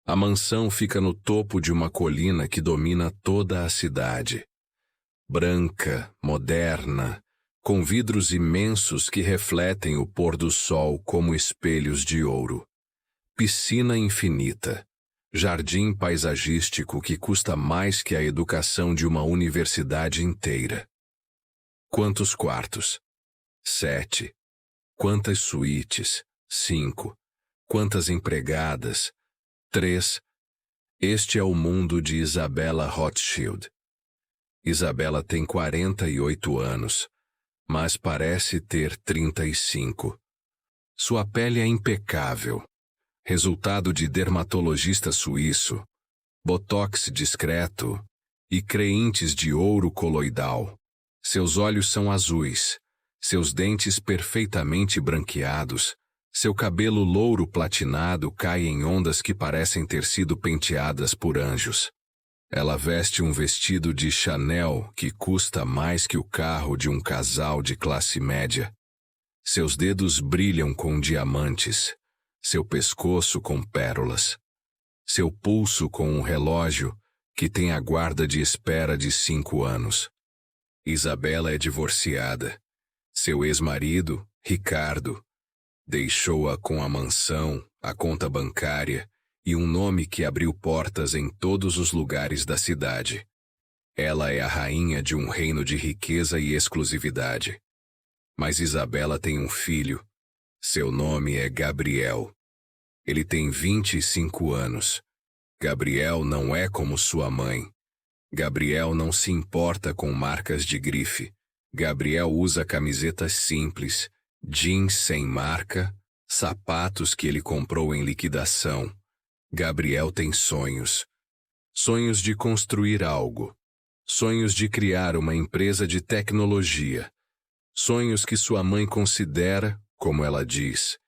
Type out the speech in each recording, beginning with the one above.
A mansão fica no topo de uma colina que domina toda a cidade. Branca, moderna, com vidros imensos que refletem o pôr do sol como espelhos de ouro. Piscina infinita. Jardim paisagístico que custa mais que a educação de uma universidade inteira. Quantos quartos? 7. Quantas suítes? 5. Quantas empregadas? 3. Este é o mundo de Isabella Rothschild. Isabella tem 48 anos, mas parece ter 35. Sua pele é impecável, resultado de dermatologista suíço, botox discreto e creintes de ouro coloidal. Seus olhos são azuis, seus dentes perfeitamente branqueados, seu cabelo louro platinado cai em ondas que parecem ter sido penteadas por anjos. Ela veste um vestido de Chanel que custa mais que o carro de um casal de classe média. Seus dedos brilham com diamantes, seu pescoço com pérolas, seu pulso com um relógio que tem a guarda de espera de 5 anos. Isabella é divorciada. Seu ex-marido, Ricardo, deixou-a com a mansão, a conta bancária e um nome que abriu portas em todos os lugares da cidade. Ela é a rainha de um reino de riqueza e exclusividade. Mas Isabella tem um filho. Seu nome é Gabriel. Ele tem 25 anos. Gabriel não é como sua mãe. Gabriel não se importa com marcas de grife. Gabriel usa camisetas simples, jeans sem marca, sapatos que ele comprou em liquidação. Gabriel tem sonhos. Sonhos de construir algo. Sonhos de criar uma empresa de tecnologia. Sonhos que sua mãe considera, como ela diz,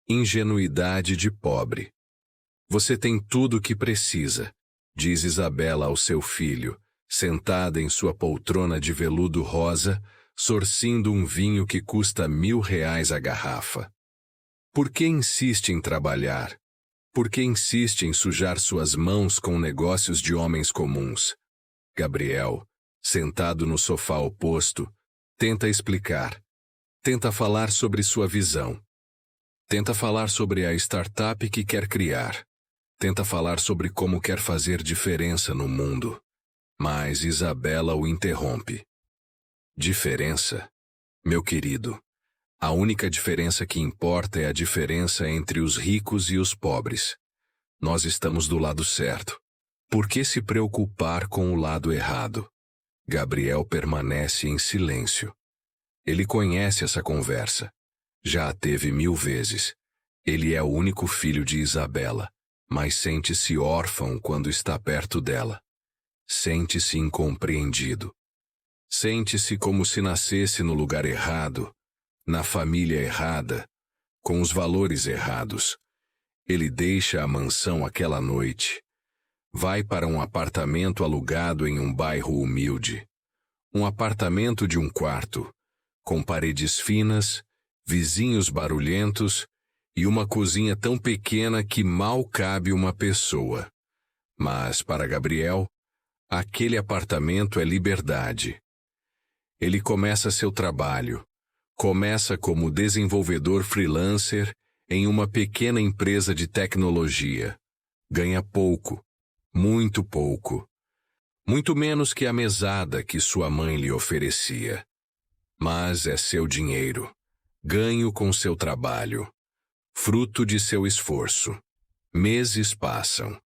ingenuidade de pobre. Você tem tudo o que precisa, diz Isabella ao seu filho, sentada em sua poltrona de veludo rosa, sorcindo um vinho que custa R$1.000 a garrafa. Por que insiste em trabalhar? Por que insiste em sujar suas mãos com negócios de homens comuns? Gabriel, sentado no sofá oposto, tenta explicar. Tenta falar sobre sua visão. Tenta falar sobre a startup que quer criar. Tenta falar sobre como quer fazer diferença no mundo. Mas Isabella o interrompe. Diferença? Meu querido, a única diferença que importa é a diferença entre os ricos e os pobres. Nós estamos do lado certo. Por que se preocupar com o lado errado? Gabriel permanece em silêncio. Ele conhece essa conversa. Já a teve 1000 vezes. Ele é o único filho de Isabella, mas sente-se órfão quando está perto dela. Sente-se incompreendido. Sente-se como se nascesse no lugar errado, na família errada, com os valores errados. Ele deixa a mansão aquela noite. Vai para um apartamento alugado em um bairro humilde. Um apartamento de um quarto, com paredes finas, vizinhos barulhentos e uma cozinha tão pequena que mal cabe uma pessoa. Mas, para Gabriel, aquele apartamento é liberdade. Ele começa seu trabalho. Começa como desenvolvedor freelancer em uma pequena empresa de tecnologia. Ganha pouco, muito pouco. Muito menos que a mesada que sua mãe lhe oferecia. Mas é seu dinheiro, ganho com seu trabalho, fruto de seu esforço. Meses passam.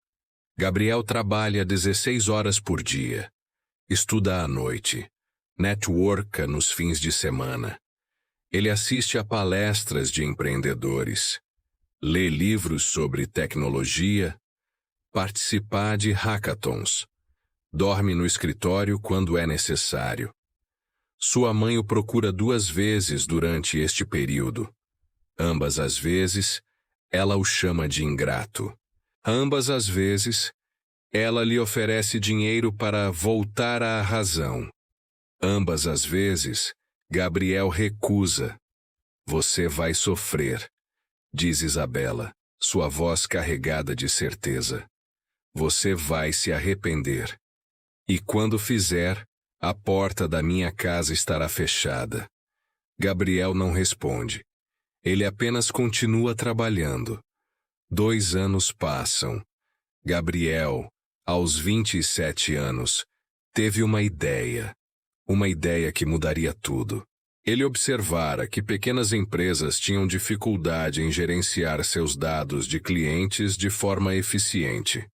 Gabriel trabalha 16 horas por dia. Estuda à noite. Networka nos fins de semana. Ele assiste a palestras de empreendedores. Lê livros sobre tecnologia. Participa de hackathons. Dorme no escritório quando é necessário. Sua mãe o procura 2 vezes durante este período. Ambas as vezes, ela o chama de ingrato. Ambas as vezes, ela lhe oferece dinheiro para voltar à razão. Ambas as vezes, Gabriel recusa. Você vai sofrer, diz Isabella, sua voz carregada de certeza. Você vai se arrepender. E quando fizer, a porta da minha casa estará fechada. Gabriel não responde. Ele apenas continua trabalhando. 2 anos passam. Gabriel, aos 27 anos, teve uma ideia que mudaria tudo. Ele observara que pequenas empresas tinham dificuldade em gerenciar seus dados de clientes de forma eficiente.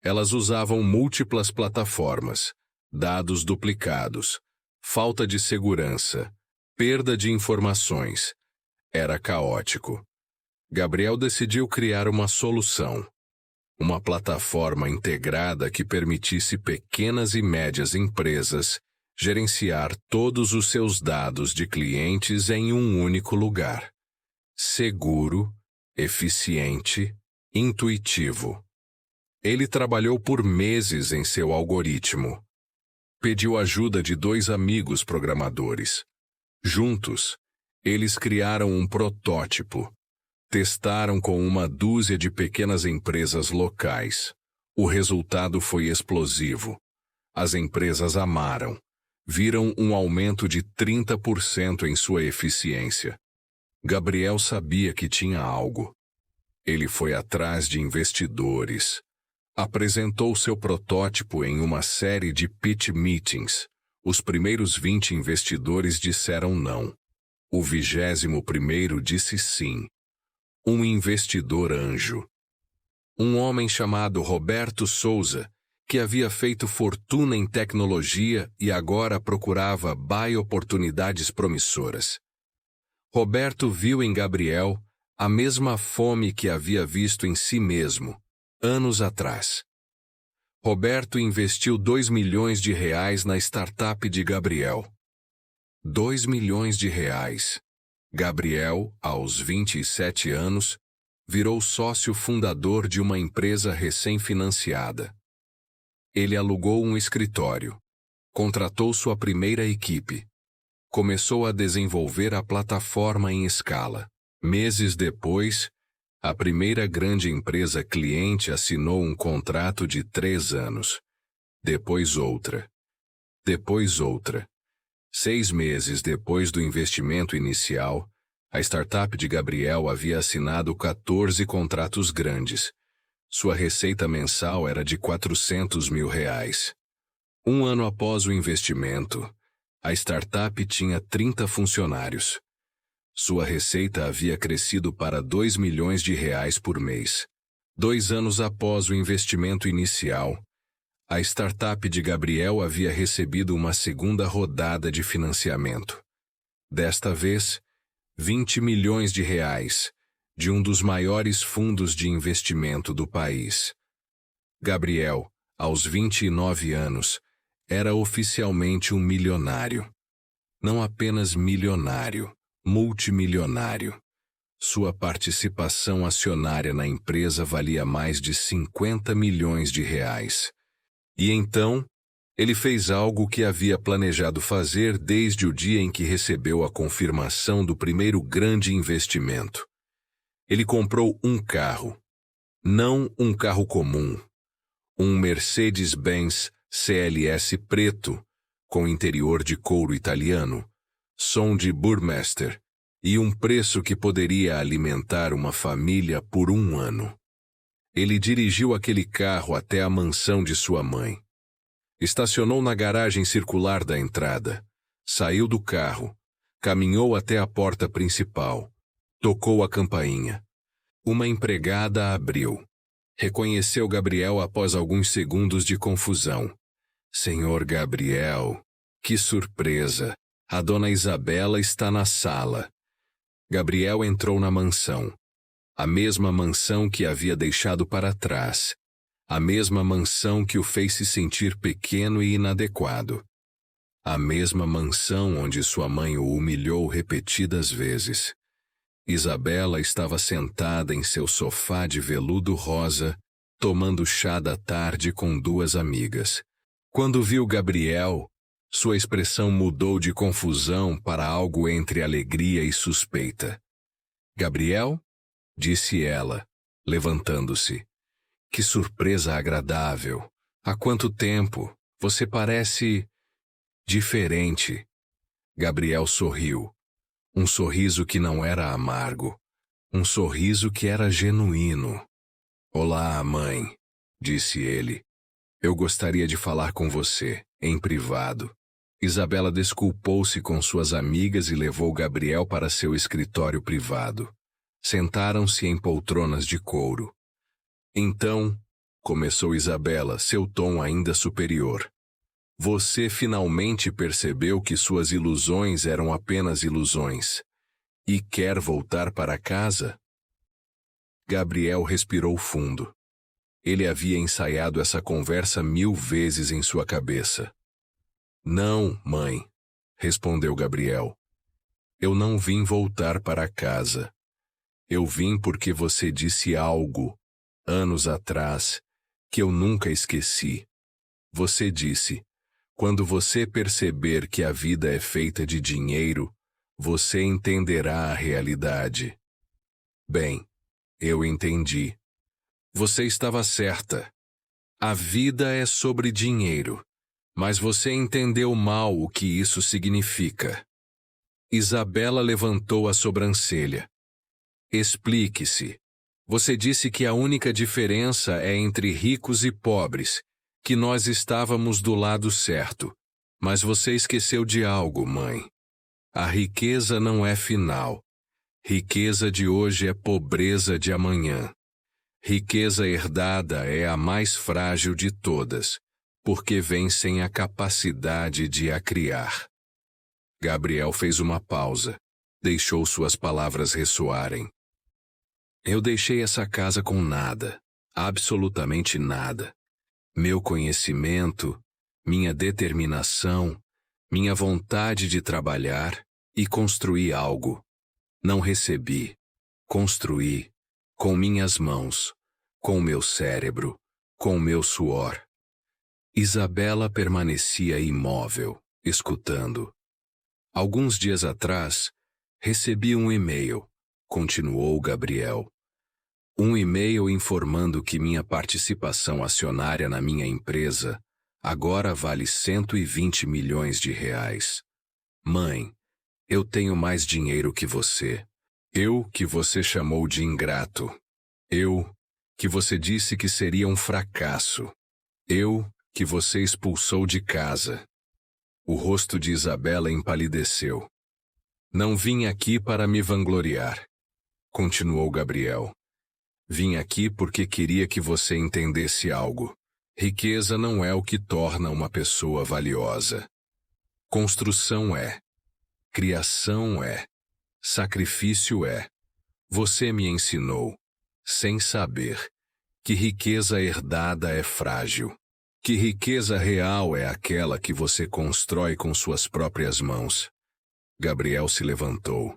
Elas usavam múltiplas plataformas, dados duplicados, falta de segurança, perda de informações. Era caótico. Gabriel decidiu criar uma solução. Uma plataforma integrada que permitisse pequenas e médias empresas gerenciar todos os seus dados de clientes em um único lugar. Seguro, eficiente, intuitivo. Ele trabalhou por meses em seu algoritmo. Pediu ajuda de 2 amigos programadores. Juntos, eles criaram um protótipo. Testaram com uma dúzia de pequenas empresas locais. O resultado foi explosivo. As empresas amaram. Viram um aumento de 30% em sua eficiência. Gabriel sabia que tinha algo. Ele foi atrás de investidores. Apresentou seu protótipo em uma série de pitch meetings. Os primeiros 20 investidores disseram não. O 21º disse sim. Um investidor anjo. Um homem chamado Roberto Souza, que havia feito fortuna em tecnologia e agora procurava oportunidades promissoras. Roberto viu em Gabriel a mesma fome que havia visto em si mesmo, anos atrás. Roberto investiu R$2 milhões na startup de Gabriel. R$2 milhões. Gabriel, aos 27 anos, virou sócio fundador de uma empresa recém-financiada. Ele alugou um escritório, contratou sua primeira equipe, começou a desenvolver a plataforma em escala. Meses depois, a primeira grande empresa cliente assinou um contrato de 3 anos. Depois outra. 6 meses depois do investimento inicial, a startup de Gabriel havia assinado 14 contratos grandes. Sua receita mensal era de R$400 mil. 1 ano após o investimento, a startup tinha 30 funcionários. Sua receita havia crescido para R$2 milhões por mês. 2 anos após o investimento inicial, a startup de Gabriel havia recebido uma segunda rodada de financiamento. Desta vez, R$20 milhões, de um dos maiores fundos de investimento do país. Gabriel, aos 29 anos, era oficialmente um milionário. Não apenas milionário, multimilionário. Sua participação acionária na empresa valia mais de R$50 milhões. E então, ele fez algo que havia planejado fazer desde o dia em que recebeu a confirmação do primeiro grande investimento. Ele comprou um carro. Não um carro comum. Um Mercedes-Benz CLS preto, com interior de couro italiano, som de Burmester e um preço que poderia alimentar uma família por 1 ano. Ele dirigiu aquele carro até a mansão de sua mãe. Estacionou na garagem circular da entrada. Saiu do carro. Caminhou até a porta principal. Tocou a campainha. Uma empregada abriu. Reconheceu Gabriel após alguns segundos de confusão. Senhor Gabriel, que surpresa! A dona Isabela está na sala. Gabriel entrou na mansão. A mesma mansão que havia deixado para trás. A mesma mansão que o fez se sentir pequeno e inadequado. A mesma mansão onde sua mãe o humilhou repetidas vezes. Isabela estava sentada em seu sofá de veludo rosa, tomando chá da tarde com 2 amigas. Quando viu Gabriel, sua expressão mudou de confusão para algo entre alegria e suspeita. Gabriel? Disse ela, levantando-se. Que surpresa agradável! Há quanto tempo! Você parece diferente. Gabriel sorriu. Um sorriso que não era amargo. Um sorriso que era genuíno. Olá, mãe, disse ele. Eu gostaria de falar com você, em privado. Isabela desculpou-se com suas amigas e levou Gabriel para seu escritório privado. Sentaram-se em poltronas de couro. Então, começou Isabela, seu tom ainda superior. Você finalmente percebeu que suas ilusões eram apenas ilusões e quer voltar para casa? Gabriel respirou fundo. Ele havia ensaiado essa conversa 1000 vezes em sua cabeça. Não, mãe, respondeu Gabriel. Eu não vim voltar para casa. Eu vim porque você disse algo, anos atrás, que eu nunca esqueci. Você disse: quando você perceber que a vida é feita de dinheiro, você entenderá a realidade. Bem, eu entendi. Você estava certa. A vida é sobre dinheiro, mas você entendeu mal o que isso significa. Isabela levantou a sobrancelha. Explique-se. Você disse que a única diferença é entre ricos e pobres, que nós estávamos do lado certo. Mas você esqueceu de algo, mãe. A riqueza não é final. Riqueza de hoje é pobreza de amanhã. Riqueza herdada é a mais frágil de todas, porque vem sem a capacidade de a criar. Gabriel fez uma pausa, deixou suas palavras ressoarem. Eu deixei essa casa com nada, absolutamente nada. Meu conhecimento, minha determinação, minha vontade de trabalhar e construir algo. Não recebi, construí, com minhas mãos, com meu cérebro, com meu suor. Isabela permanecia imóvel, escutando. Alguns dias atrás, recebi um e-mail, continuou Gabriel. Um e-mail informando que minha participação acionária na minha empresa agora vale 120 milhões de reais. Mãe, eu tenho mais dinheiro que você. Eu que você chamou de ingrato. Eu que você disse que seria um fracasso. Eu que você expulsou de casa. O rosto de Isabela empalideceu. Não vim aqui para me vangloriar, continuou Gabriel. Vim aqui porque queria que você entendesse algo. Riqueza não é o que torna uma pessoa valiosa. Construção é. Criação é. Sacrifício é. Você me ensinou, sem saber, que riqueza herdada é frágil. Que riqueza real é aquela que você constrói com suas próprias mãos. Gabriel se levantou.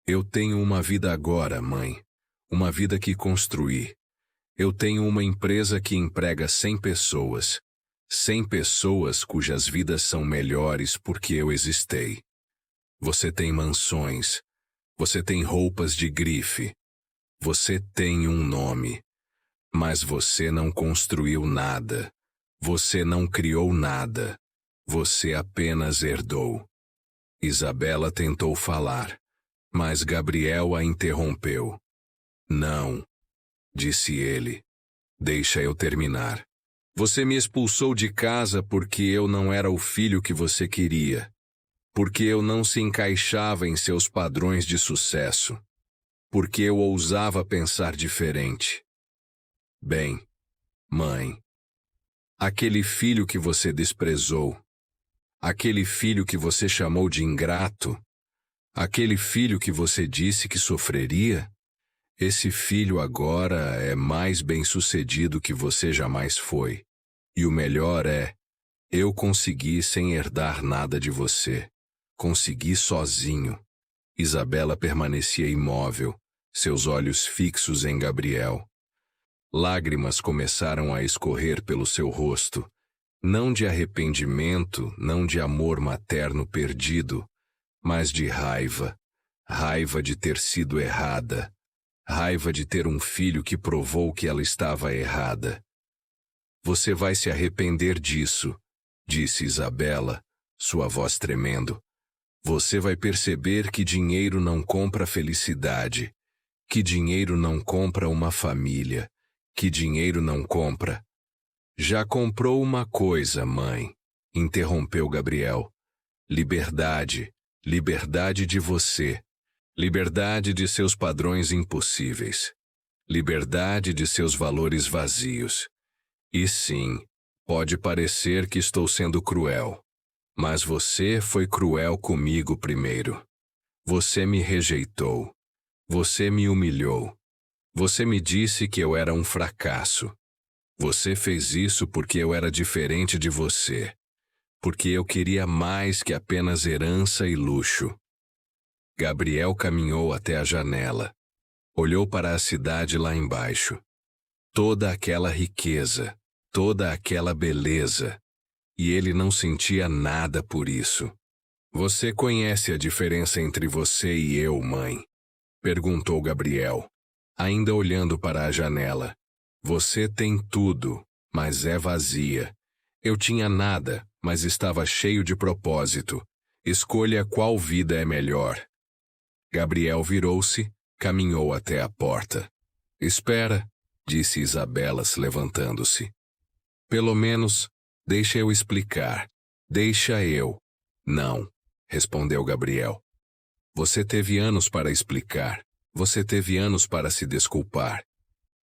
Eu tenho uma vida agora, mãe. Uma vida que construí. Eu tenho uma empresa que emprega 100 pessoas. 100 pessoas cujas vidas são melhores porque eu existei. Você tem mansões. Você tem roupas de grife. Você tem um nome. Mas você não construiu nada. Você não criou nada. Você apenas herdou. Isabela tentou falar, mas Gabriel a interrompeu. Não, disse ele. Deixa eu terminar. Você me expulsou de casa porque eu não era o filho que você queria. Porque eu não se encaixava em seus padrões de sucesso. Porque eu ousava pensar diferente. Bem, mãe, aquele filho que você desprezou, aquele filho que você chamou de ingrato, aquele filho que você disse que sofreria, esse filho agora é mais bem-sucedido que você jamais foi. E o melhor é, eu consegui sem herdar nada de você. Consegui sozinho. Isabela permanecia imóvel, seus olhos fixos em Gabriel. Lágrimas começaram a escorrer pelo seu rosto, não de arrependimento, não de amor materno perdido, mas de raiva, raiva de ter sido errada, Raiva de ter um filho que provou que ela estava errada. Você vai se arrepender disso, disse Isabela, sua voz tremendo. Você vai perceber que dinheiro não compra felicidade, que dinheiro não compra uma família, que dinheiro não compra. Já comprou uma coisa, mãe, interrompeu Gabriel. Liberdade, liberdade de você. Liberdade de seus padrões impossíveis. Liberdade de seus valores vazios. E sim, pode parecer que estou sendo cruel. Mas você foi cruel comigo primeiro. Você me rejeitou. Você me humilhou. Você me disse que eu era um fracasso. Você fez isso porque eu era diferente de você. Porque eu queria mais que apenas herança e luxo. Gabriel caminhou até a janela. Olhou para a cidade lá embaixo. Toda aquela riqueza, toda aquela beleza. E ele não sentia nada por isso. Você conhece a diferença entre você e eu, mãe? Perguntou Gabriel, ainda olhando para a janela. Você tem tudo, mas é vazia. Eu tinha nada, mas estava cheio de propósito. Escolha qual vida é melhor. Gabriel virou-se, caminhou até a porta. Espera, disse Isabela, se levantando-se. Pelo menos, deixa eu explicar. Deixa eu. Não, respondeu Gabriel. Você teve anos para explicar. Você teve anos para se desculpar.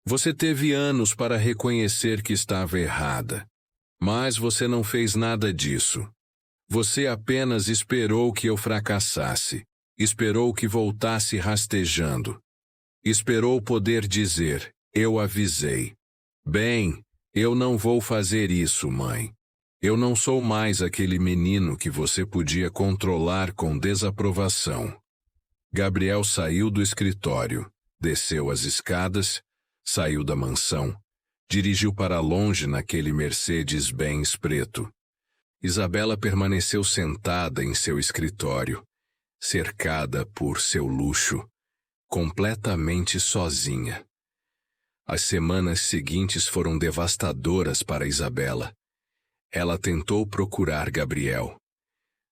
Você teve anos para reconhecer que estava errada. Mas você não fez nada disso. Você apenas esperou que eu fracassasse. Esperou que voltasse rastejando. Esperou poder dizer, eu avisei. Bem, eu não vou fazer isso, mãe. Eu não sou mais aquele menino que você podia controlar com desaprovação. Gabriel saiu do escritório, desceu as escadas, saiu da mansão, dirigiu para longe naquele Mercedes-Benz preto. Isabela permaneceu sentada em seu escritório, cercada por seu luxo, completamente sozinha. As semanas seguintes foram devastadoras para Isabela. Ela tentou procurar Gabriel.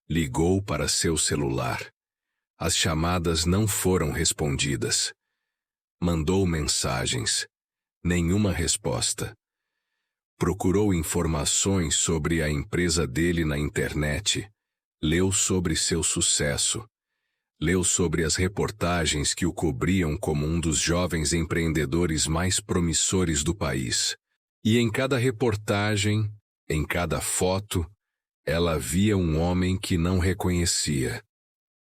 Ligou para seu celular. As chamadas não foram respondidas. Mandou mensagens. Nenhuma resposta. Procurou informações sobre a empresa dele na internet. Leu sobre seu sucesso. Leu sobre as reportagens que o cobriam como um dos jovens empreendedores mais promissores do país. E em cada reportagem, em cada foto, ela via um homem que não reconhecia.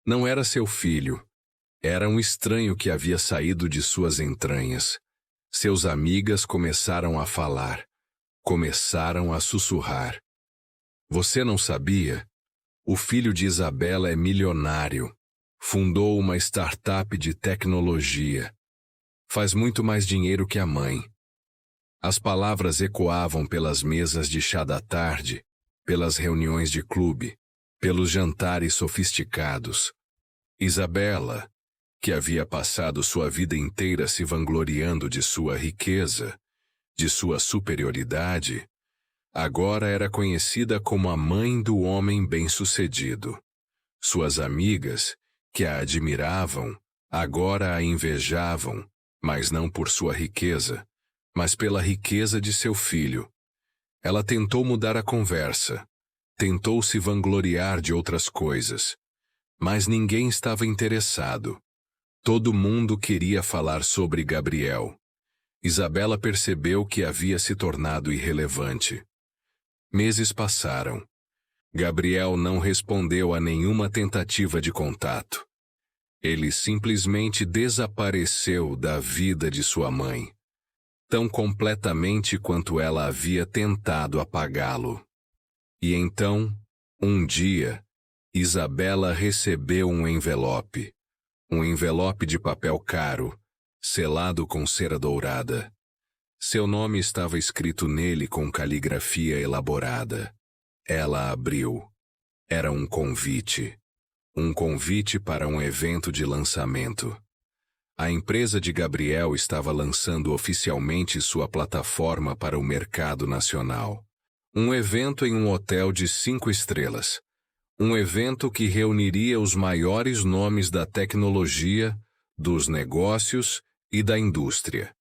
Não era seu filho. Era um estranho que havia saído de suas entranhas. Seus amigas começaram a falar. Começaram a sussurrar. Você não sabia? O filho de Isabela é milionário. Fundou uma startup de tecnologia. Faz muito mais dinheiro que a mãe. As palavras ecoavam pelas mesas de chá da tarde, pelas reuniões de clube, pelos jantares sofisticados. Isabela, que havia passado sua vida inteira se vangloriando de sua riqueza, de sua superioridade, agora era conhecida como a mãe do homem bem-sucedido. Suas amigas, que a admiravam, agora a invejavam, mas não por sua riqueza, mas pela riqueza de seu filho. Ela tentou mudar a conversa, tentou se vangloriar de outras coisas, mas ninguém estava interessado. Todo mundo queria falar sobre Gabriel. Isabela percebeu que havia se tornado irrelevante. Meses passaram. Gabriel não respondeu a nenhuma tentativa de contato. Ele simplesmente desapareceu da vida de sua mãe, tão completamente quanto ela havia tentado apagá-lo. E então, um dia, Isabela recebeu um envelope de papel caro, selado com cera dourada. Seu nome estava escrito nele com caligrafia elaborada. Ela abriu. Era um convite para um evento de lançamento. A empresa de Gabriel estava lançando oficialmente sua plataforma para o mercado nacional. Um evento em um hotel de 5 estrelas. Um evento que reuniria os maiores nomes da tecnologia, dos negócios e da indústria.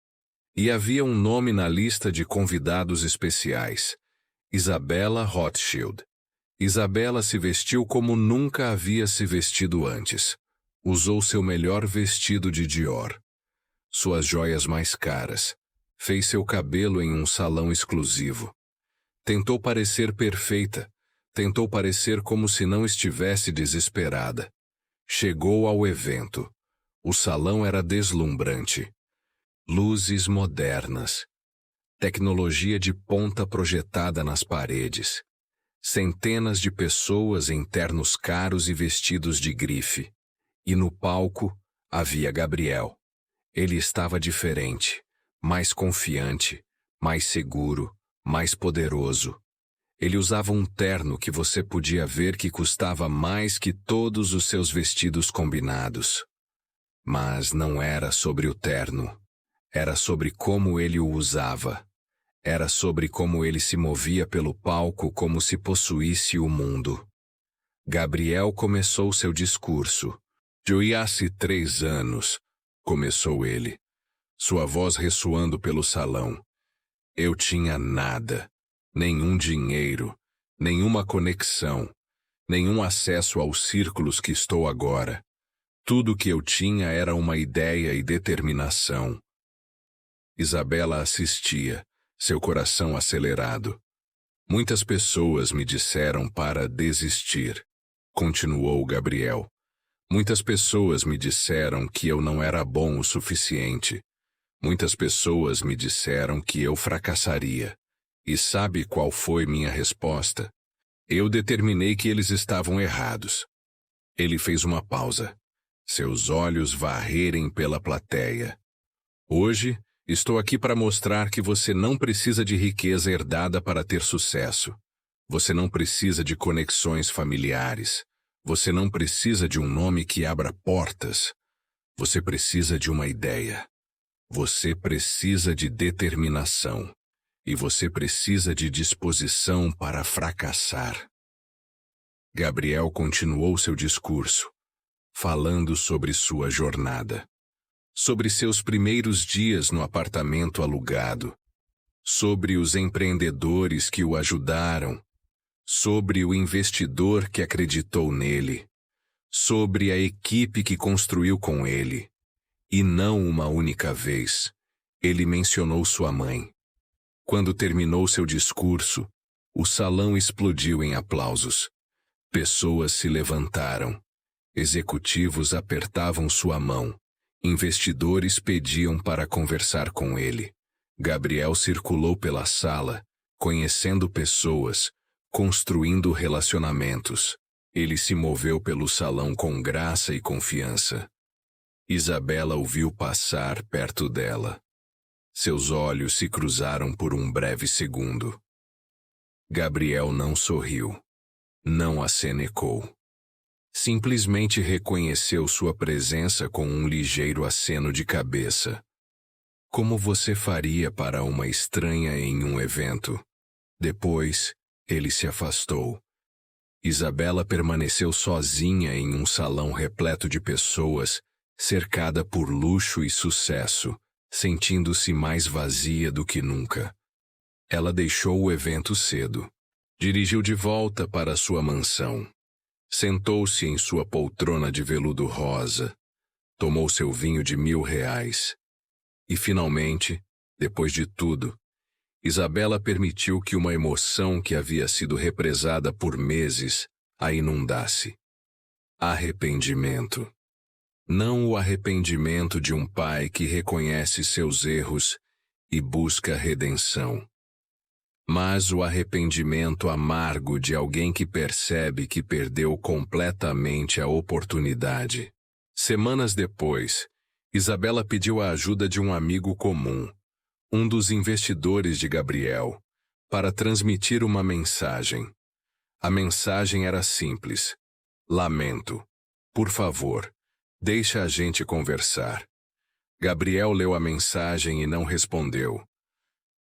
E havia um nome na lista de convidados especiais: Isabella Rothschild. Isabella se vestiu como nunca havia se vestido antes. Usou seu melhor vestido de Dior, suas joias mais caras, fez seu cabelo em um salão exclusivo. Tentou parecer perfeita, tentou parecer como se não estivesse desesperada. Chegou ao evento. O salão era deslumbrante. Luzes modernas. Tecnologia de ponta projetada nas paredes. Centenas de pessoas em ternos caros e vestidos de grife. E no palco havia Gabriel. Ele estava diferente, mais confiante, mais seguro, mais poderoso. Ele usava um terno que você podia ver que custava mais que todos os seus vestidos combinados. Mas não era sobre o terno. Era sobre como ele o usava. Era sobre como ele se movia pelo palco como se possuísse o mundo. Gabriel começou seu discurso. "Há 3 anos", começou ele, sua voz ressoando pelo salão. "Eu tinha nada, nenhum dinheiro, nenhuma conexão, nenhum acesso aos círculos que estou agora. Tudo que eu tinha era uma ideia e determinação." Isabella assistia, seu coração acelerado. "Muitas pessoas me disseram para desistir", continuou Gabriel. "Muitas pessoas me disseram que eu não era bom o suficiente. Muitas pessoas me disseram que eu fracassaria. E sabe qual foi minha resposta? Eu determinei que eles estavam errados." Ele fez uma pausa, seus olhos varrerem pela plateia. "Hoje, estou aqui para mostrar que você não precisa de riqueza herdada para ter sucesso. Você não precisa de conexões familiares. Você não precisa de um nome que abra portas. Você precisa de uma ideia. Você precisa de determinação. E você precisa de disposição para fracassar." Gabriel continuou seu discurso, falando sobre sua jornada. Sobre seus primeiros dias no apartamento alugado. Sobre os empreendedores que o ajudaram. Sobre o investidor que acreditou nele. Sobre a equipe que construiu com ele. E não uma única vez, ele mencionou sua mãe. Quando terminou seu discurso, o salão explodiu em aplausos. Pessoas se levantaram. Executivos apertavam sua mão. Investidores pediam para conversar com ele. Gabriel circulou pela sala, conhecendo pessoas, construindo relacionamentos. Ele se moveu pelo salão com graça e confiança. Isabella o viu passar perto dela. Seus olhos se cruzaram por um breve segundo. Gabriel não sorriu. Não acenecou. Simplesmente reconheceu sua presença com um ligeiro aceno de cabeça. Como você faria para uma estranha em um evento? Depois, ele se afastou. Isabella permaneceu sozinha em um salão repleto de pessoas, cercada por luxo e sucesso, sentindo-se mais vazia do que nunca. Ela deixou o evento cedo. Dirigiu de volta para sua mansão. Sentou-se em sua poltrona de veludo rosa. Tomou seu vinho de R$1.000. E finalmente, depois de tudo, Isabella permitiu que uma emoção que havia sido represada por meses a inundasse. Arrependimento. Não o arrependimento de um pai que reconhece seus erros e busca redenção, mas o arrependimento amargo de alguém que percebe que perdeu completamente a oportunidade. Semanas depois, Isabella pediu a ajuda de um amigo comum, um dos investidores de Gabriel, para transmitir uma mensagem. A mensagem era simples: "Lamento. Por favor, deixa a gente conversar." Gabriel leu a mensagem e não respondeu.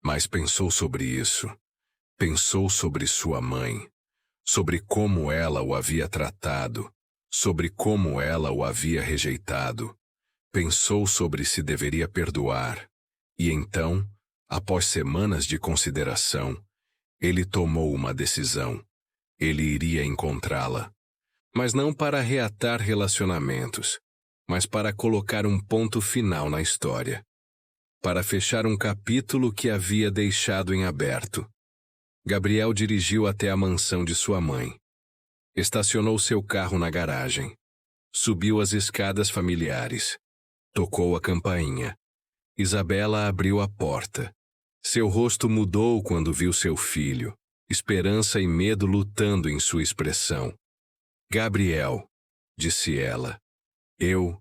Mas pensou sobre isso. Pensou sobre sua mãe. Sobre como ela o havia tratado. Sobre como ela o havia rejeitado. Pensou sobre se deveria perdoar. E então, após semanas de consideração, ele tomou uma decisão. Ele iria encontrá-la. Mas não para reatar relacionamentos, mas para colocar um ponto final na história. Para fechar um capítulo que havia deixado em aberto. Gabriel dirigiu até a mansão de sua mãe. Estacionou seu carro na garagem. Subiu as escadas familiares. Tocou a campainha. Isabela abriu a porta. Seu rosto mudou quando viu seu filho, esperança e medo lutando em sua expressão. Gabriel, disse ela, eu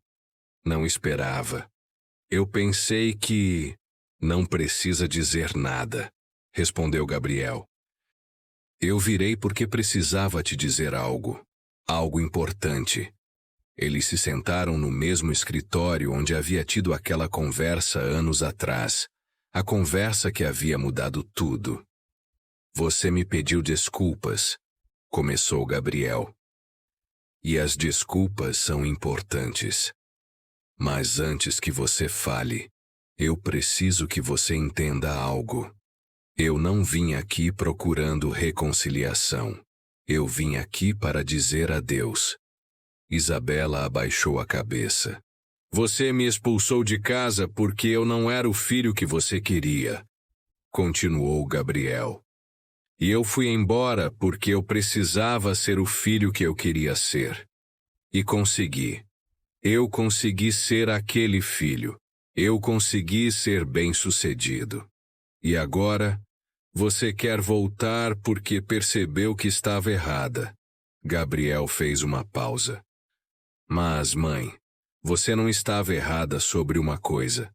não esperava. Eu pensei que... Não precisa dizer nada, respondeu Gabriel. Eu virei porque precisava te dizer algo. Algo importante. Eles se sentaram no mesmo escritório onde havia tido aquela conversa anos atrás. A conversa que havia mudado tudo. Você me pediu desculpas, começou Gabriel. E as desculpas são importantes. Mas antes que você fale, eu preciso que você entenda algo. Eu não vim aqui procurando reconciliação. Eu vim aqui para dizer adeus. Isabela abaixou a cabeça. Você me expulsou de casa porque eu não era o filho que você queria, continuou Gabriel. E eu fui embora porque eu precisava ser o filho que eu queria ser. E consegui. Eu consegui ser aquele filho. Eu consegui ser bem-sucedido. E agora, você quer voltar porque percebeu que estava errada. Gabriel fez uma pausa. Mas, mãe, você não estava errada sobre uma coisa.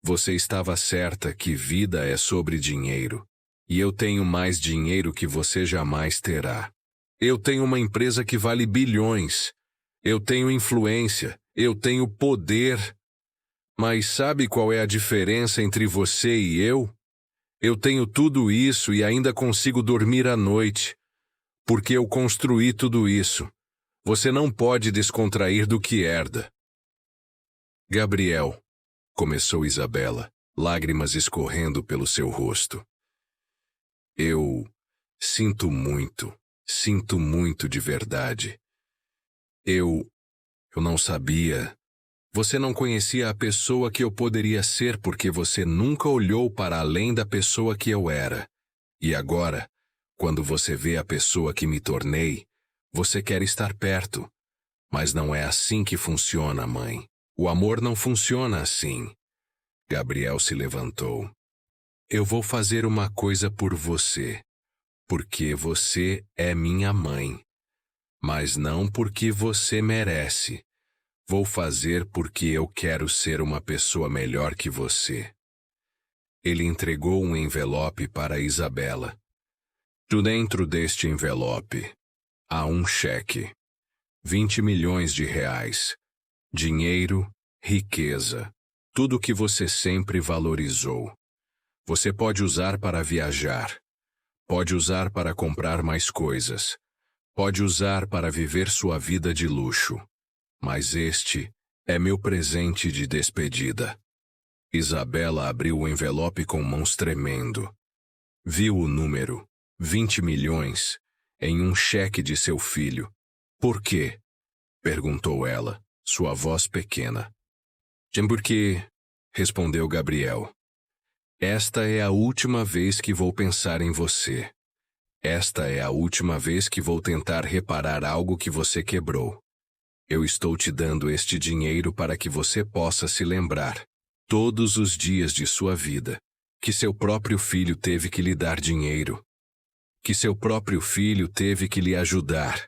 Você estava certa que vida é sobre dinheiro. E eu tenho mais dinheiro que você jamais terá. Eu tenho uma empresa que vale bilhões. Eu tenho influência. Eu tenho poder. Mas sabe qual é a diferença entre você e eu? Eu tenho tudo isso e ainda consigo dormir à noite. Porque eu construí tudo isso. Você não pode descontrair do que herda. Gabriel, começou Isabela, lágrimas escorrendo pelo seu rosto. Eu sinto muito de verdade. Eu não sabia. Você não conhecia a pessoa que eu poderia ser porque você nunca olhou para além da pessoa que eu era. E agora, quando você vê a pessoa que me tornei, você quer estar perto. Mas não é assim que funciona, mãe. O amor não funciona assim. Gabriel se levantou. Eu vou fazer uma coisa por você, porque você é minha mãe. Mas não porque você merece. Vou fazer porque eu quero ser uma pessoa melhor que você. Ele entregou um envelope para Isabela. Dentro deste envelope há um cheque. 20 milhões de reais. Dinheiro, riqueza. Tudo que você sempre valorizou. Você pode usar para viajar. Pode usar para comprar mais coisas. Pode usar para viver sua vida de luxo. Mas este é meu presente de despedida. Isabela abriu o envelope com mãos tremendo. Viu o número, 20 milhões, em um cheque de seu filho. Por quê? Perguntou ela, sua voz pequena. Porque, respondeu Gabriel. Esta é a última vez que vou pensar em você. Esta é a última vez que vou tentar reparar algo que você quebrou. Eu estou te dando este dinheiro para que você possa se lembrar, todos os dias de sua vida, que seu próprio filho teve que lhe dar dinheiro. Que seu próprio filho teve que lhe ajudar.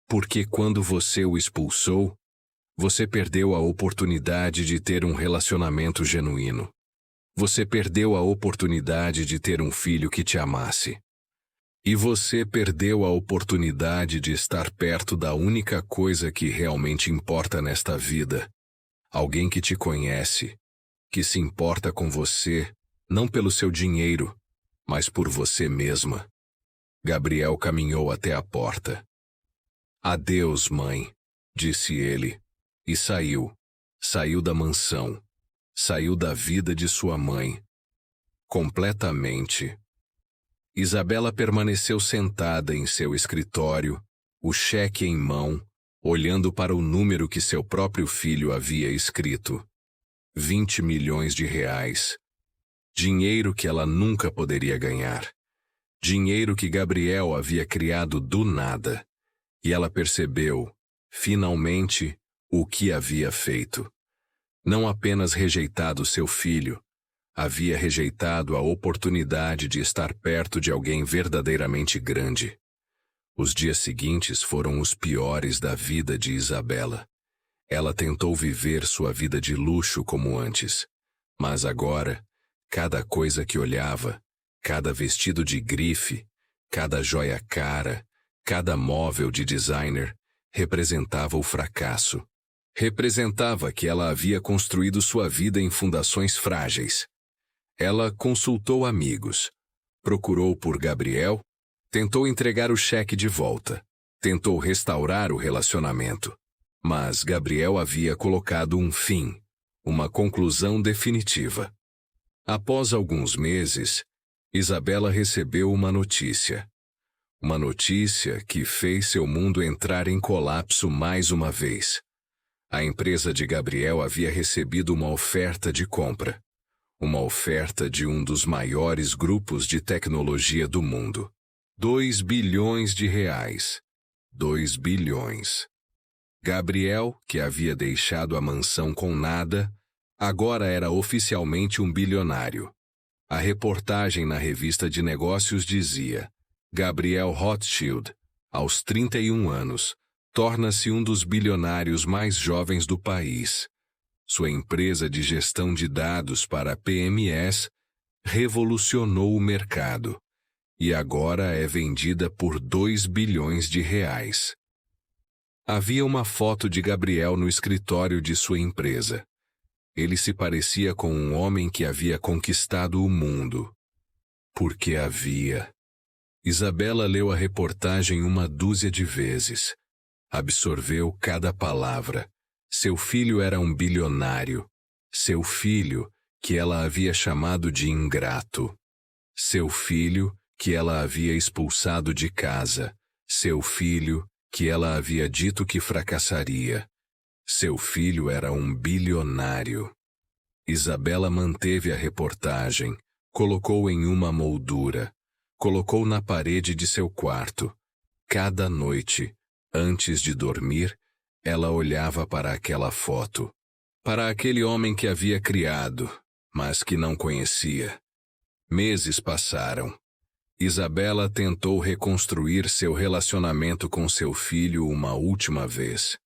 Porque quando você o expulsou, você perdeu a oportunidade de ter um relacionamento genuíno. Você perdeu a oportunidade de ter um filho que te amasse. E você perdeu a oportunidade de estar perto da única coisa que realmente importa nesta vida. Alguém que te conhece, que se importa com você, não pelo seu dinheiro, mas por você mesma. Gabriel caminhou até a porta. Adeus, mãe, disse ele, e saiu. Saiu da mansão. Saiu da vida de sua mãe. Completamente. Isabela permaneceu sentada em seu escritório, o cheque em mão, olhando para o número que seu próprio filho havia escrito. 20 milhões de reais. Dinheiro que ela nunca poderia ganhar. Dinheiro que Gabriel havia criado do nada. E ela percebeu, finalmente, o que havia feito. Não apenas rejeitado seu filho, havia rejeitado a oportunidade de estar perto de alguém verdadeiramente grande. Os dias seguintes foram os piores da vida de Isabela. Ela tentou viver sua vida de luxo como antes, mas agora, cada coisa que olhava, cada vestido de grife, cada joia cara, cada móvel de designer, representava o fracasso. Representava que ela havia construído sua vida em fundações frágeis. Ela consultou amigos, procurou por Gabriel, tentou entregar o cheque de volta, tentou restaurar o relacionamento. Mas Gabriel havia colocado um fim, uma conclusão definitiva. Após alguns meses, Isabela recebeu uma notícia. Uma notícia que fez seu mundo entrar em colapso mais uma vez. A empresa de Gabriel havia recebido uma oferta de compra. Uma oferta de um dos maiores grupos de tecnologia do mundo. 2 bilhões de reais. 2 bilhões. Gabriel, que havia deixado a mansão com nada, agora era oficialmente um bilionário. A reportagem na revista de negócios dizia: Gabriel Rothschild, aos 31 anos, torna-se um dos bilionários mais jovens do país. Sua empresa de gestão de dados para PMS revolucionou o mercado e agora é vendida por 2 bilhões de reais. Havia uma foto de Gabriel no escritório de sua empresa. Ele se parecia com um homem que havia conquistado o mundo. Porque havia. Isabela leu a reportagem uma dúzia de vezes. Absorveu cada palavra. Seu filho era um bilionário. Seu filho, que ela havia chamado de ingrato. Seu filho, que ela havia expulsado de casa. Seu filho, que ela havia dito que fracassaria. Seu filho era um bilionário. Isabela manteve a reportagem, colocou em uma moldura, colocou na parede de seu quarto. Cada noite, antes de dormir, ela olhava para aquela foto, para aquele homem que havia criado, mas que não conhecia. Meses passaram. Isabela tentou reconstruir seu relacionamento com seu filho uma última vez.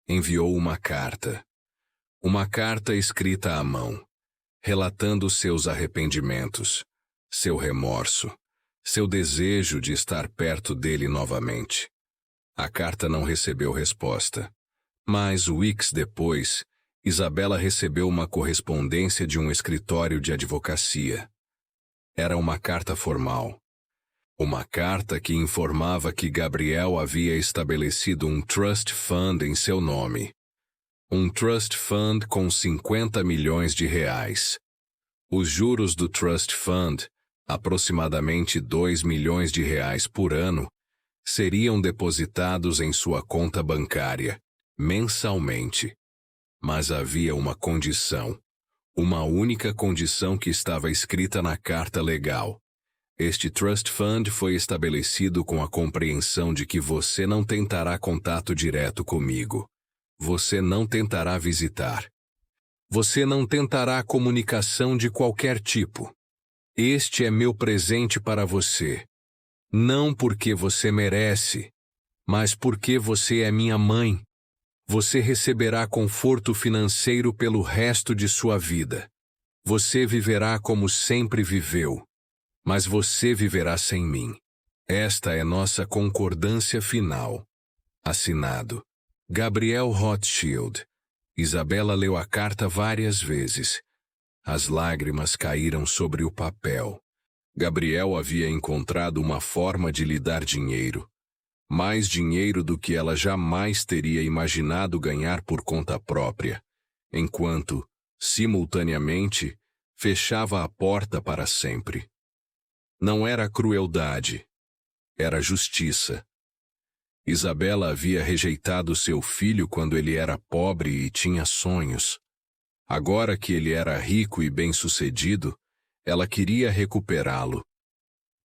Enviou uma carta. Uma carta escrita à mão, relatando seus arrependimentos, seu remorso, seu desejo de estar perto dele novamente. A carta não recebeu resposta, mas weeks depois, Isabela recebeu uma correspondência de um escritório de advocacia. Era uma carta formal. Uma carta que informava que Gabriel havia estabelecido um trust fund em seu nome. Um trust fund com 50 milhões de reais. Os juros do trust fund, aproximadamente 2 milhões de reais por ano, seriam depositados em sua conta bancária, mensalmente. Mas havia uma condição. Uma única condição que estava escrita na carta legal. Este Trust Fund foi estabelecido com a compreensão de que você não tentará contato direto comigo. Você não tentará visitar. Você não tentará comunicação de qualquer tipo. Este é meu presente para você. Não porque você merece, mas porque você é minha mãe. Você receberá conforto financeiro pelo resto de sua vida. Você viverá como sempre viveu. Mas você viverá sem mim. Esta é nossa concordância final. Assinado. Gabriel Rothschild. Isabela leu a carta várias vezes. As lágrimas caíram sobre o papel. Gabriel havia encontrado uma forma de lhe dar dinheiro. Mais dinheiro do que ela jamais teria imaginado ganhar por conta própria, enquanto, simultaneamente, fechava a porta para sempre. Não era crueldade, era justiça. Isabela havia rejeitado seu filho quando ele era pobre e tinha sonhos. Agora que ele era rico e bem-sucedido, ela queria recuperá-lo.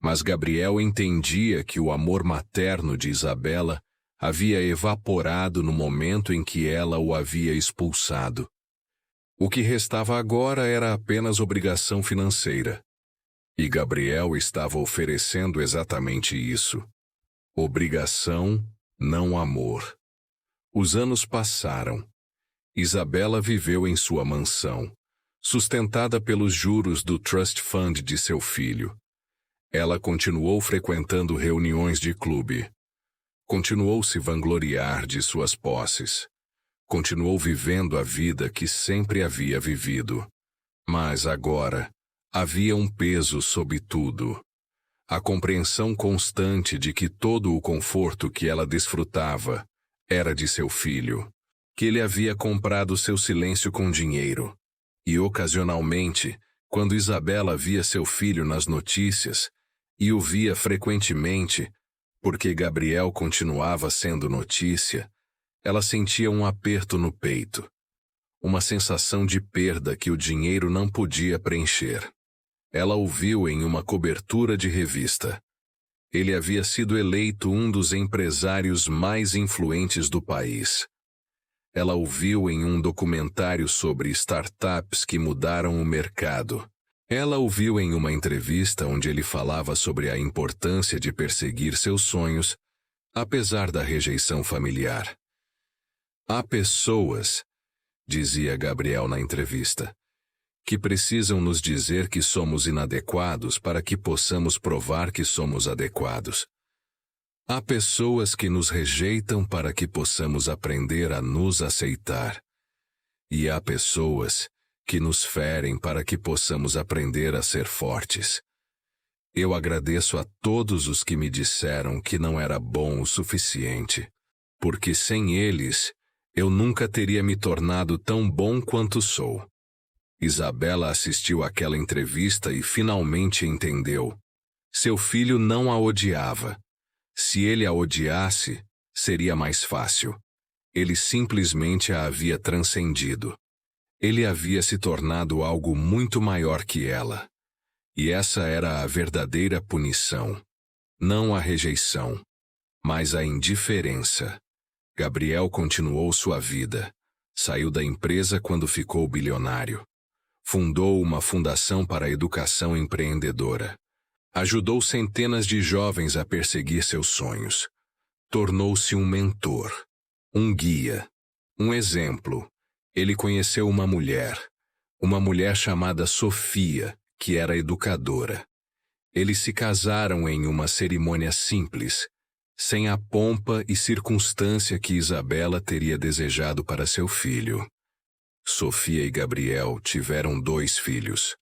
Mas Gabriel entendia que o amor materno de Isabela havia evaporado no momento em que ela o havia expulsado. O que restava agora era apenas obrigação financeira. E Gabriel estava oferecendo exatamente isso. Obrigação, não amor. Os anos passaram. Isabela viveu em sua mansão, sustentada pelos juros do trust fund de seu filho. Ela continuou frequentando reuniões de clube. Continuou se vangloriar de suas posses. Continuou vivendo a vida que sempre havia vivido. Mas agora, havia um peso sobre tudo. A compreensão constante de que todo o conforto que ela desfrutava era de seu filho, que ele havia comprado seu silêncio com dinheiro. E ocasionalmente, quando Isabela via seu filho nas notícias, e o via frequentemente, porque Gabriel continuava sendo notícia, ela sentia um aperto no peito, uma sensação de perda que o dinheiro não podia preencher. Ela o viu em uma cobertura de revista. Ele havia sido eleito um dos empresários mais influentes do país. Ela o viu em um documentário sobre startups que mudaram o mercado. Ela o viu em uma entrevista onde ele falava sobre a importância de perseguir seus sonhos, apesar da rejeição familiar. Há pessoas, dizia Gabriel na entrevista, que precisam nos dizer que somos inadequados para que possamos provar que somos adequados. Há pessoas que nos rejeitam para que possamos aprender a nos aceitar. E há pessoas que nos ferem para que possamos aprender a ser fortes. Eu agradeço a todos os que me disseram que não era bom o suficiente, porque sem eles, eu nunca teria me tornado tão bom quanto sou. Isabela assistiu àquela entrevista e finalmente entendeu. Seu filho não a odiava. Se ele a odiasse, seria mais fácil. Ele simplesmente a havia transcendido. Ele havia se tornado algo muito maior que ela. E essa era a verdadeira punição. Não a rejeição, mas a indiferença. Gabriel continuou sua vida. Saiu da empresa quando ficou bilionário. Fundou uma fundação para a educação empreendedora. Ajudou centenas de jovens a perseguir seus sonhos. Tornou-se um mentor, um guia, um exemplo. Ele conheceu uma mulher chamada Sofia, que era educadora. Eles se casaram em uma cerimônia simples, sem a pompa e circunstância que Isabela teria desejado para seu filho. Sofia e Gabriel tiveram 2 filhos.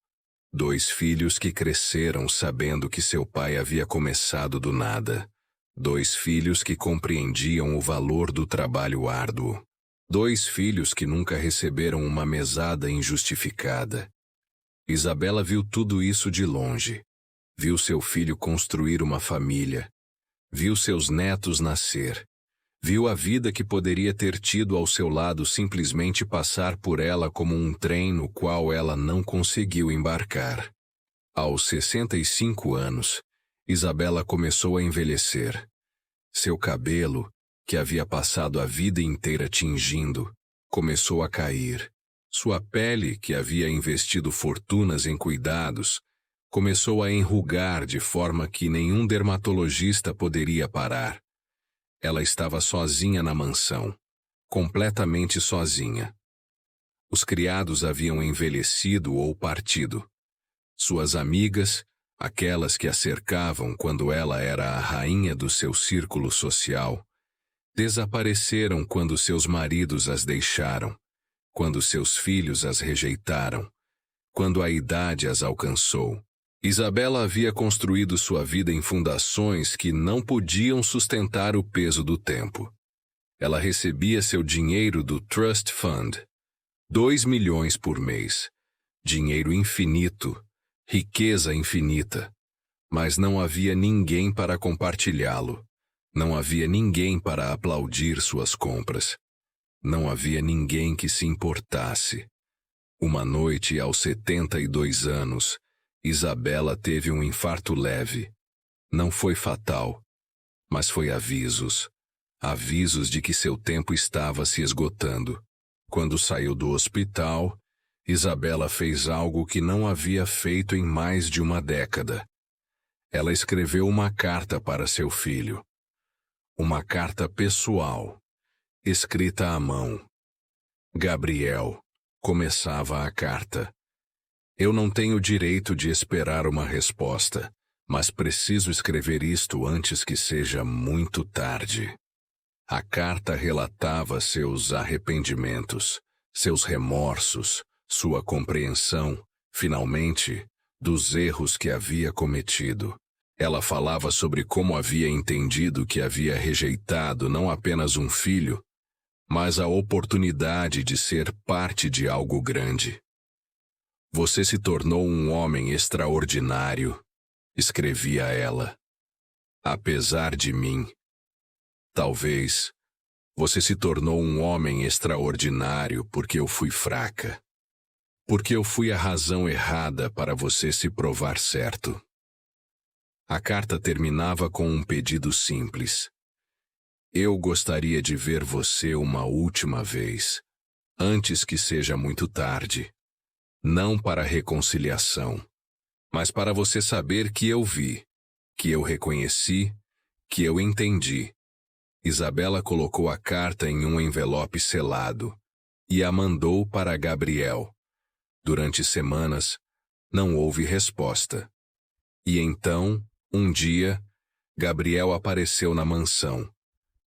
2 filhos que cresceram sabendo que seu pai havia começado do nada. 2 filhos que compreendiam o valor do trabalho árduo. 2 filhos que nunca receberam uma mesada injustificada. Isabela viu tudo isso de longe. Viu seu filho construir uma família. Viu seus netos nascer. Viu a vida que poderia ter tido ao seu lado simplesmente passar por ela como um trem no qual ela não conseguiu embarcar. Aos 65 anos, Isabela começou a envelhecer. Seu cabelo, que havia passado a vida inteira tingindo, começou a cair. Sua pele, que havia investido fortunas em cuidados, começou a enrugar de forma que nenhum dermatologista poderia parar. Ela estava sozinha na mansão, completamente sozinha. Os criados haviam envelhecido ou partido. Suas amigas, aquelas que a cercavam quando ela era a rainha do seu círculo social, desapareceram quando seus maridos as deixaram, quando seus filhos as rejeitaram, quando a idade as alcançou. Isabela havia construído sua vida em fundações que não podiam sustentar o peso do tempo. Ela recebia seu dinheiro do Trust Fund, 2 milhões por mês. Dinheiro infinito, riqueza infinita. Mas não havia ninguém para compartilhá-lo. Não havia ninguém para aplaudir suas compras. Não havia ninguém que se importasse. Uma noite, aos 72 anos, Isabela teve um infarto leve. Não foi fatal, mas foi avisos. Avisos de que seu tempo estava se esgotando. Quando saiu do hospital, Isabela fez algo que não havia feito em mais de uma década. Ela escreveu uma carta para seu filho. Uma carta pessoal, escrita à mão. Gabriel, começava a carta. Eu não tenho direito de esperar uma resposta, mas preciso escrever isto antes que seja muito tarde. A carta relatava seus arrependimentos, seus remorsos, sua compreensão, finalmente, dos erros que havia cometido. Ela falava sobre como havia entendido que havia rejeitado não apenas um filho, mas a oportunidade de ser parte de algo grande. Você se tornou um homem extraordinário, escrevia ela. Apesar de mim. Talvez você se tornou um homem extraordinário porque eu fui fraca. Porque eu fui a razão errada para você se provar certo. A carta terminava com um pedido simples. Eu gostaria de ver você uma última vez, antes que seja muito tarde. Não para reconciliação, mas para você saber que eu vi, que eu reconheci, que eu entendi. Isabela colocou a carta em um envelope selado e a mandou para Gabriel. Durante semanas, não houve resposta. E então, um dia, Gabriel apareceu na mansão.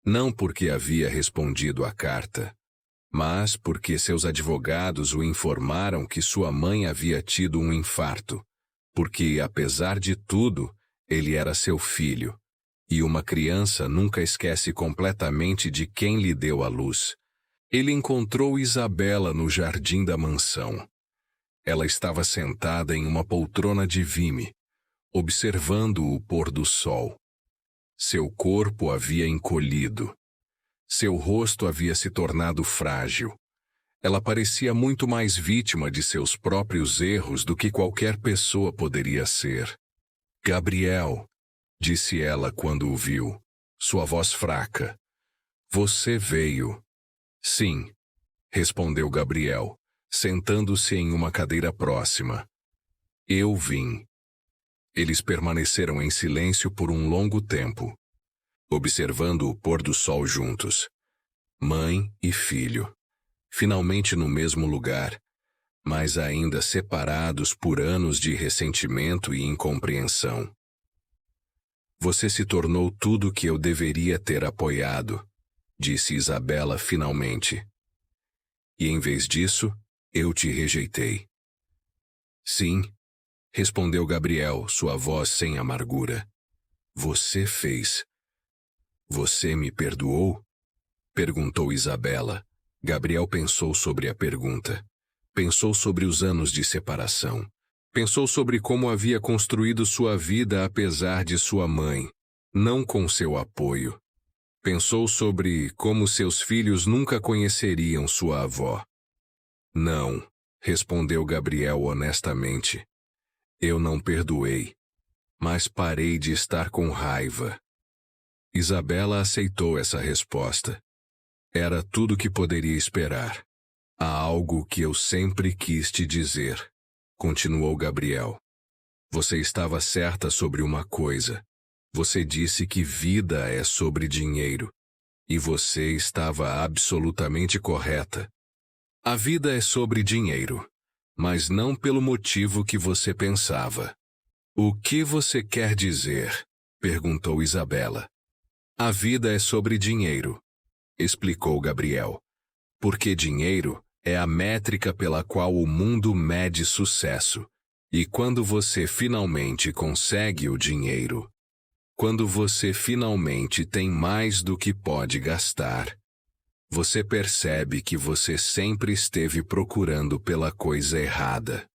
Não porque havia respondido à carta, mas porque seus advogados o informaram que sua mãe havia tido um infarto, porque, apesar de tudo, ele era seu filho, e uma criança nunca esquece completamente de quem lhe deu a luz. Ele encontrou Isabela no jardim da mansão. Ela estava sentada em uma poltrona de vime, observando o pôr do sol. Seu corpo havia encolhido. Seu rosto havia se tornado frágil. Ela parecia muito mais vítima de seus próprios erros do que qualquer pessoa poderia ser. Gabriel, disse ela quando o viu, sua voz fraca. Você veio. Sim, respondeu Gabriel, sentando-se em uma cadeira próxima. Eu vim. Eles permaneceram em silêncio por um longo tempo, observando o pôr do sol juntos. Mãe e filho, finalmente no mesmo lugar, mas ainda separados por anos de ressentimento e incompreensão. Você se tornou tudo o que eu deveria ter apoiado, disse Isabela finalmente. E em vez disso, eu te rejeitei. Sim, respondeu Gabriel, sua voz sem amargura. Você fez. Você me perdoou? Perguntou Isabela. Gabriel pensou sobre a pergunta. Pensou sobre os anos de separação. Pensou sobre como havia construído sua vida apesar de sua mãe, não com seu apoio. Pensou sobre como seus filhos nunca conheceriam sua avó. Não, respondeu Gabriel honestamente. Eu não perdoei, mas parei de estar com raiva. Isabela aceitou essa resposta. Era tudo que poderia esperar. Há algo que eu sempre quis te dizer, continuou Gabriel. Você estava certa sobre uma coisa. Você disse que vida é sobre dinheiro. E você estava absolutamente correta. A vida é sobre dinheiro, mas não pelo motivo que você pensava. O que você quer dizer? Perguntou Isabela. A vida é sobre dinheiro, explicou Gabriel. Porque dinheiro é a métrica pela qual o mundo mede sucesso. E quando você finalmente consegue o dinheiro, quando você finalmente tem mais do que pode gastar, você percebe que você sempre esteve procurando pela coisa errada.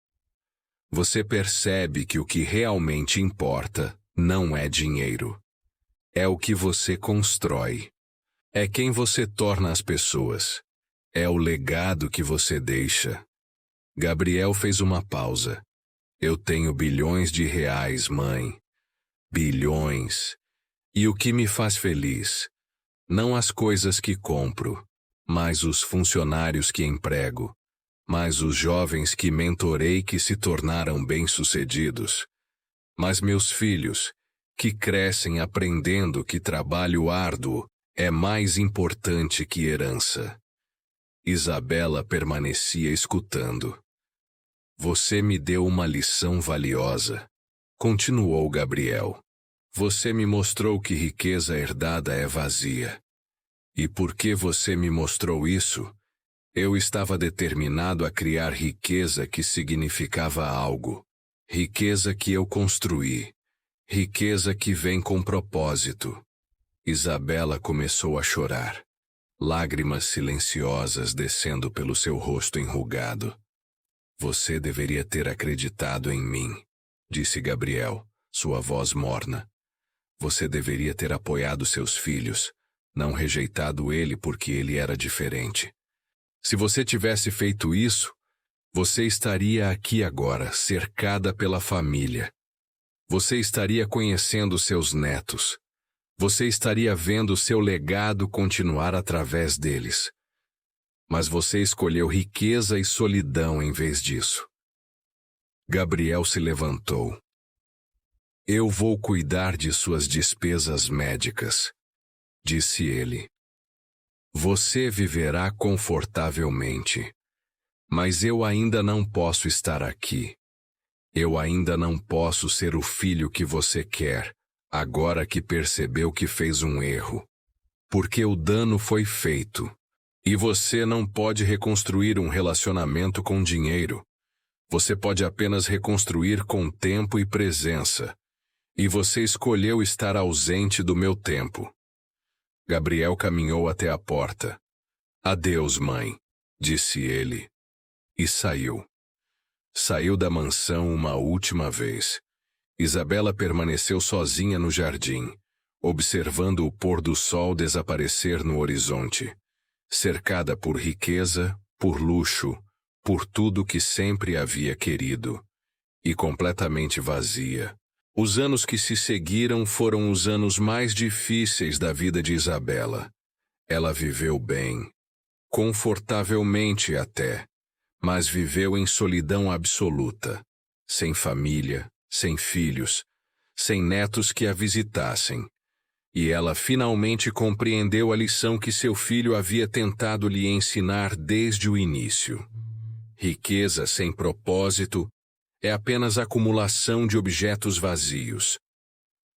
Você percebe que o que realmente importa não é dinheiro. É o que você constrói. É quem você torna as pessoas. É o legado que você deixa. Gabriel fez uma pausa. Eu tenho bilhões de reais, mãe. Bilhões. E o que me faz feliz? Não as coisas que compro, mas os funcionários que emprego, mas os jovens que mentorei que se tornaram bem-sucedidos, mas meus filhos, que crescem aprendendo que trabalho árduo é mais importante que herança. Isabela permanecia escutando. Você me deu uma lição valiosa, continuou Gabriel. Você me mostrou que riqueza herdada é vazia. E porque você me mostrou isso, eu estava determinado a criar riqueza que significava algo. Riqueza que eu construí. Riqueza que vem com propósito. Isabela começou a chorar. Lágrimas silenciosas descendo pelo seu rosto enrugado. Você deveria ter acreditado em mim, disse Gabriel, sua voz morna. Você deveria ter apoiado seus filhos, não rejeitado ele porque ele era diferente. Se você tivesse feito isso, você estaria aqui agora, cercada pela família. Você estaria conhecendo seus netos. Você estaria vendo seu legado continuar através deles. Mas você escolheu riqueza e solidão em vez disso. Gabriel se levantou. Eu vou cuidar de suas despesas médicas, disse ele. Você viverá confortavelmente. Mas eu ainda não posso estar aqui. Eu ainda não posso ser o filho que você quer, agora que percebeu que fez um erro. Porque o dano foi feito. E você não pode reconstruir um relacionamento com dinheiro. Você pode apenas reconstruir com tempo e presença. E você escolheu estar ausente do meu tempo. Gabriel caminhou até a porta. Adeus, mãe, disse ele. E saiu. Saiu da mansão uma última vez. Isabela permaneceu sozinha no jardim, observando o pôr do sol desaparecer no horizonte. Cercada por riqueza, por luxo, por tudo que sempre havia querido. E completamente vazia. Os anos que se seguiram foram os anos mais difíceis da vida de Isabela. Ela viveu bem, confortavelmente até, mas viveu em solidão absoluta, sem família, sem filhos, sem netos que a visitassem. E ela finalmente compreendeu a lição que seu filho havia tentado lhe ensinar desde o início. Riqueza sem propósito é apenas acumulação de objetos vazios.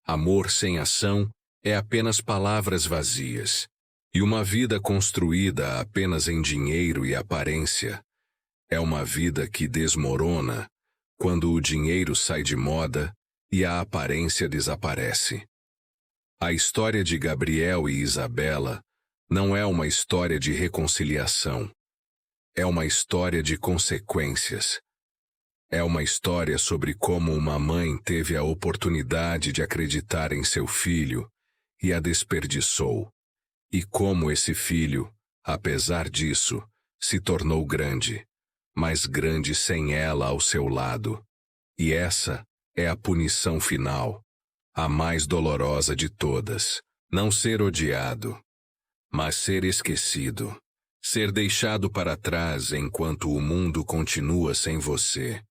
Amor sem ação é apenas palavras vazias. E uma vida construída apenas em dinheiro e aparência é uma vida que desmorona quando o dinheiro sai de moda e a aparência desaparece. A história de Gabriel e Isabela não é uma história de reconciliação. É uma história de consequências. É uma história sobre como uma mãe teve a oportunidade de acreditar em seu filho e a desperdiçou. E como esse filho, apesar disso, se tornou grande, mas grande sem ela ao seu lado. E essa é a punição final, a mais dolorosa de todas. Não ser odiado, mas ser esquecido. Ser deixado para trás enquanto o mundo continua sem você.